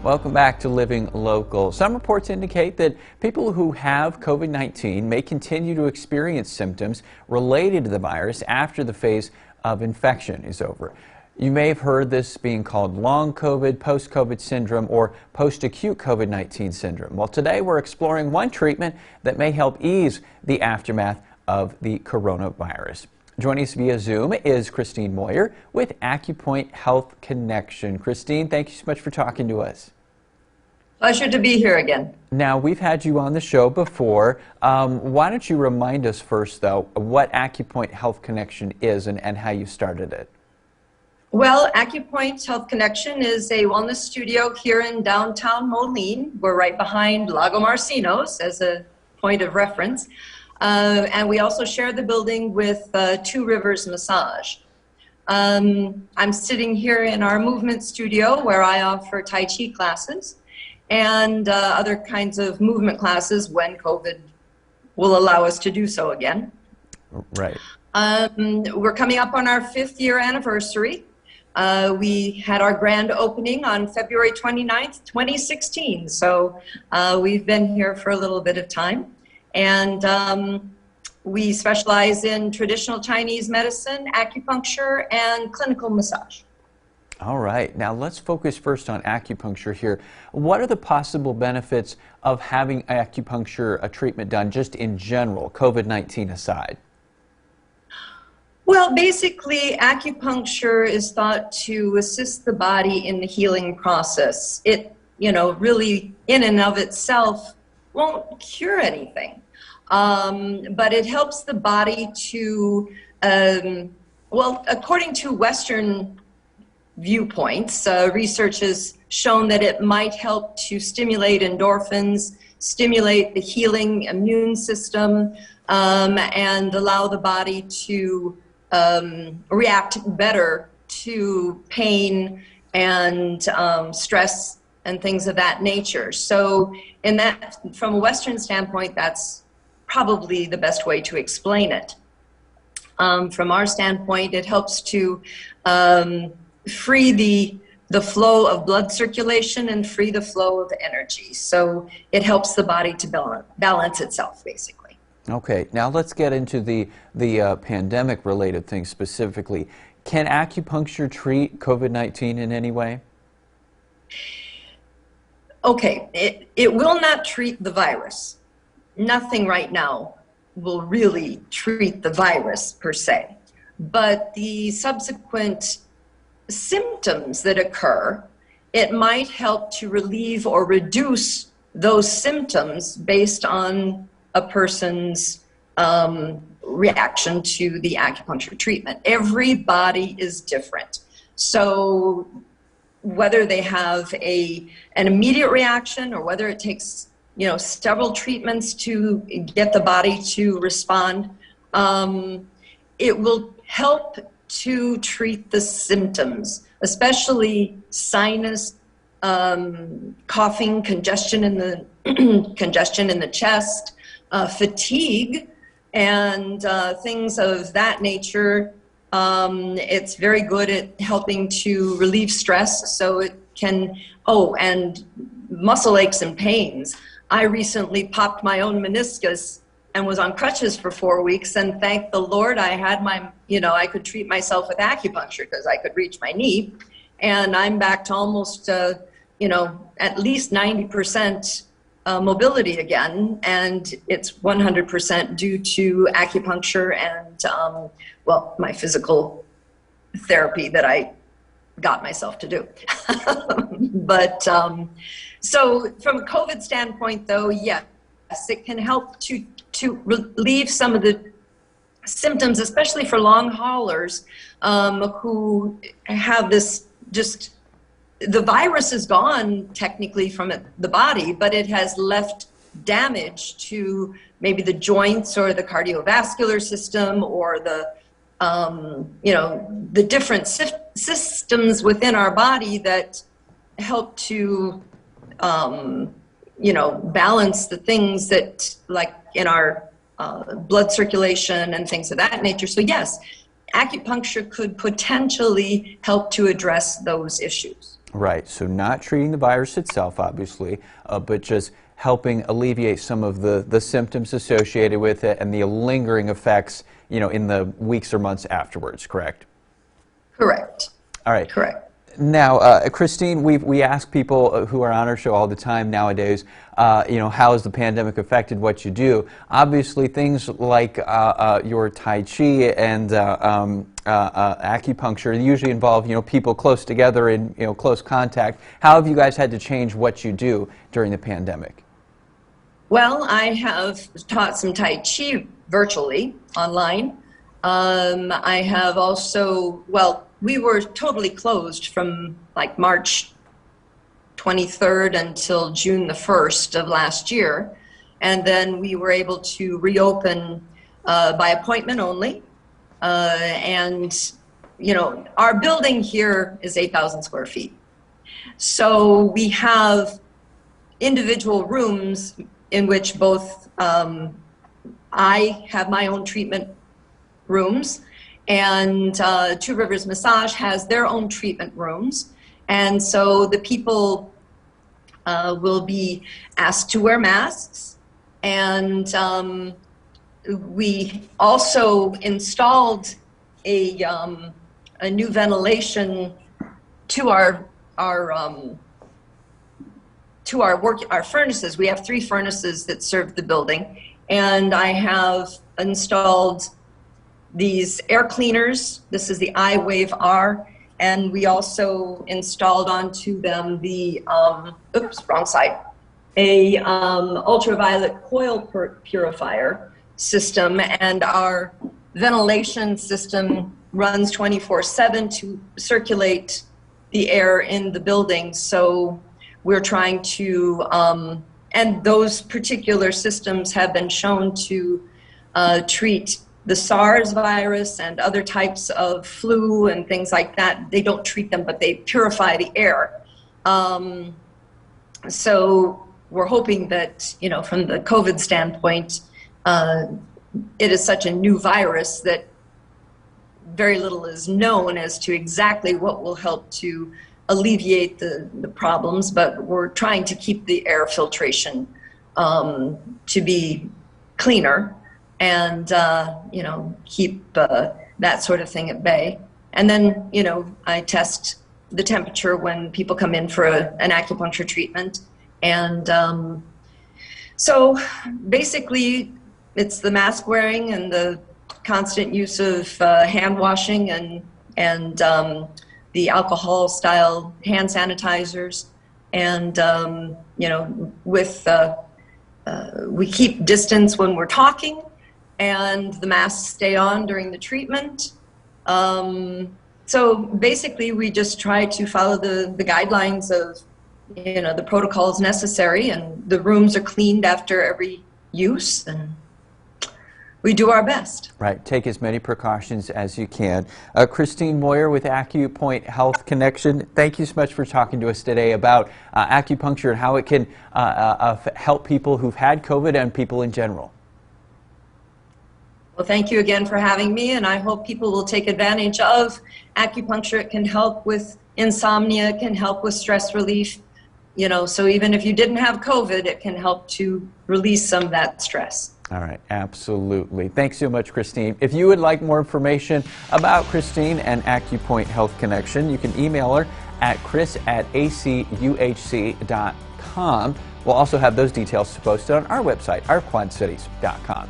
Welcome back to Living Local. Some reports indicate that people who have COVID-19 may continue to experience symptoms related to the virus after the phase of infection is over. You may have heard this being called long COVID, post-COVID syndrome, or post-acute COVID-19 syndrome. Well, today we're exploring one treatment that may help ease the aftermath of the coronavirus. Joining us via Zoom is Christine Moyer with Acupoint Health Connection. Christine, thank you so much for talking to us. Pleasure to be here again. Now, we've had you on the show before. Why don't you remind us first, though, what Acupoint Health Connection is and how you started it? Well, Acupoint Health Connection is a wellness studio here in downtown Moline. We're right behind Lago Marcinos as a point of reference. And we also share the building with Two Rivers Massage. I'm sitting here in our movement studio where I offer Tai Chi classes and other kinds of movement classes when COVID will allow us to do so again. Right. We're coming up on our 5th year anniversary. We had our grand opening on February 29th, 2016. So we've been here for a little bit of time. And we specialize in traditional Chinese medicine, acupuncture, and clinical massage. All right. Now let's focus first on acupuncture here. What are the possible benefits of having acupuncture treatment done just in general, COVID-19 aside? Well, basically, acupuncture is thought to assist the body in the healing process. It, really in and of itself won't cure anything. But it helps the body to, well, according to Western viewpoints, research has shown that it might help to stimulate endorphins, stimulate the healing immune system, and allow the body to react better to pain and stress and things of that nature. So from a Western standpoint, that's probably the best way to explain it. From our standpoint, it helps to free the flow of blood circulation and free the flow of energy. So it helps the body to balance itself, basically. Okay, now let's get into the pandemic-related things specifically. Can acupuncture treat COVID-19 in any way? Okay, it will not treat the virus. Nothing right now will really treat the virus per se, but the subsequent symptoms that occur, it might help to relieve or reduce those symptoms based on a person's reaction to the acupuncture treatment. Every body is different. So whether they have an immediate reaction or whether it takes several treatments to get the body to respond, it will help to treat the symptoms, especially sinus, coughing, congestion in the chest, fatigue, and things of that nature. It's very good at helping to relieve stress, so it can, and muscle aches and pains. I recently popped my own meniscus and was on crutches for 4 weeks, and thank the Lord I had I could treat myself with acupuncture because I could reach my knee, and I'm back to almost, at least 90% mobility again, and it's 100% due to acupuncture and, my physical therapy that I got myself to do. But so from a COVID standpoint, though, yes, it can help to relieve some of the symptoms, especially for long haulers who have this the virus is gone technically from the body, but it has left damage to maybe the joints or the cardiovascular system or the different systems within our body that help to balance the things that, like in our blood circulation and things of that nature. So yes, acupuncture could potentially help to address those issues. Right, so not treating the virus itself, obviously, but just helping alleviate some of the symptoms associated with it and the lingering effects, in the weeks or months afterwards, correct? Correct. All right. Correct. Now, Christine, we ask people who are on our show all the time nowadays, how has the pandemic affected what you do? Obviously, things like your Tai Chi and acupuncture usually involve, people close together in, close contact. How have you guys had to change what you do during the pandemic? Well, I have taught some Tai Chi virtually online. I have also, we were totally closed from like March 23rd until June the 1st of last year. And then we were able to reopen by appointment only. And, our building here is 8,000 square feet. So we have individual rooms in which both I have my own treatment rooms, and Two Rivers Massage has their own treatment rooms. And so the people will be asked to wear masks. And we also installed a new ventilation to our furnaces. We have 3 furnaces that serve the building. And I have installed these air cleaners. This is the iWave R, and we also installed onto them the wrong side, a ultraviolet coil purifier system, and our ventilation system runs 24/7 to circulate the air in the building. So we're trying to, and those particular systems have been shown to treat the SARS virus and other types of flu and things like that. They don't treat them, but they purify the air. So we're hoping that, from the COVID standpoint, it is such a new virus that very little is known as to exactly what will help to alleviate the problems, but we're trying to keep the air filtration to be cleaner and, keep that sort of thing at bay. And then, I test the temperature when people come in for an acupuncture treatment. And so basically, it's the mask wearing and the constant use of hand washing and the alcohol style hand sanitizers. And, we keep distance when we're talking, and the masks stay on during the treatment. So basically, we just try to follow the guidelines of, the protocols necessary, and the rooms are cleaned after every use, and we do our best. Right. Take as many precautions as you can. Christine Moyer with Acupoint Health Connection, thank you so much for talking to us today about acupuncture and how it can help people who've had COVID and people in general. Well, thank you again for having me, and I hope people will take advantage of acupuncture. It can help with insomnia, it can help with stress relief, so even if you didn't have COVID, it can help to release some of that stress. All right, absolutely. Thanks so much, Christine. If you would like more information about Christine and Acupoint Health Connection, you can email her at chris@acuhc.com. We'll also have those details posted on our website, ourquadcities.com.